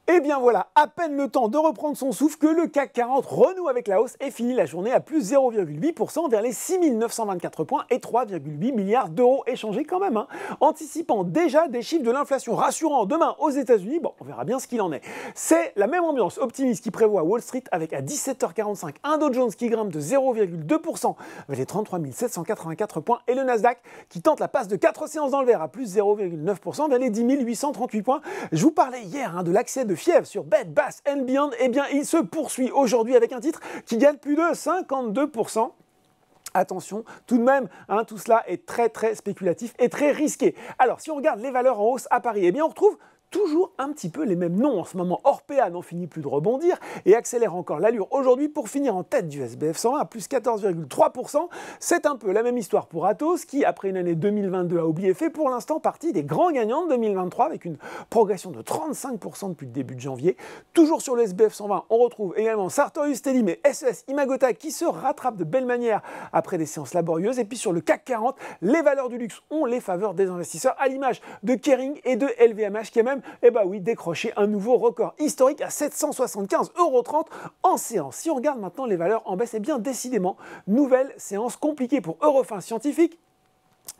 Et bien voilà, à peine le temps de reprendre son souffle que le CAC 40 renoue avec la hausse et finit la journée à plus 0,8% vers les 6924 points et 3,8 milliards d'euros échangés quand même, hein. Anticipant déjà des chiffres de l'inflation rassurants demain aux États-Unis, bon, on verra bien ce qu'il en est. C'est la même ambiance optimiste qui prévoit Wall Street avec à 17h45 un Dow Jones qui grimpe de 0,2% vers les 33 784 points et le Nasdaq qui tente la passe de 4 séances dans le vert à plus 0,9% vers les 10 838 points. Je vous parlais hier de l'accès de fièvre sur Bed Bath & Beyond, et bien il se poursuit aujourd'hui avec un titre qui gagne plus de 52%. Attention, tout de même, tout cela est très spéculatif et très risqué. Alors, si on regarde les valeurs en hausse à Paris, eh bien on retrouve toujours un petit peu les mêmes noms en ce moment. Orpea n'en finit plus de rebondir et accélère encore l'allure aujourd'hui pour finir en tête du SBF 120 à plus 14,3%. C'est un peu la même histoire pour Atos qui, après une année 2022 à oublier, fait pour l'instant partie des grands gagnants de 2023 avec une progression de 35% depuis le début de janvier. Toujours sur le SBF 120, on retrouve également Sartorius Telim et SES Imagota qui se rattrapent de belle manière après des séances laborieuses. Et puis sur le CAC 40, les valeurs du luxe ont les faveurs des investisseurs à l'image de Kering et de LVMH qui est même décrocher un nouveau record historique à 775,30 € en séance. Si on regarde maintenant les valeurs en baisse, eh bien décidément, nouvelle séance compliquée pour Eurofins Scientifique.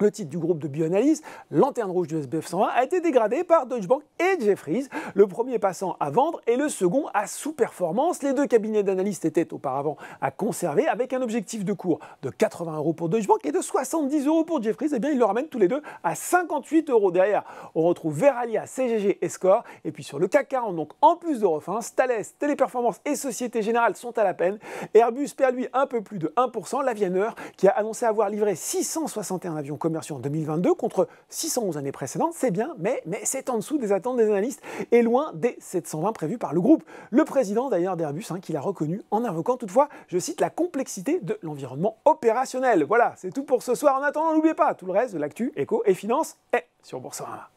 Le titre du groupe de bioanalyse, lanterne rouge du SBF 120, a été dégradé par Deutsche Bank et Jefferies, le premier passant à vendre et le second à sous-performance. Les deux cabinets d'analystes étaient auparavant à conserver avec un objectif de cours de 80 € pour Deutsche Bank et de 70 € pour Jefferies. Eh bien, ils le ramènent tous les deux à 58 €. Derrière, on retrouve Verallia, CGG et Score. Et puis sur le CAC 40, donc en plus d'Eurofins, Thales, Téléperformance et Société Générale sont à la peine. Airbus perd lui un peu plus de 1%. L'Avianeur, qui a annoncé avoir livré 661 avions commerciaux en 2022 contre 611 années précédentes, c'est bien, mais c'est en dessous des attentes des analystes et loin des 720 prévus par le groupe. Le président d'ailleurs d'Airbus, qui l'a reconnu en invoquant toutefois, je cite, la complexité de l'environnement opérationnel. Voilà, c'est tout pour ce soir. En attendant, n'oubliez pas, tout le reste de l'actu, éco et finance est sur Boursorama.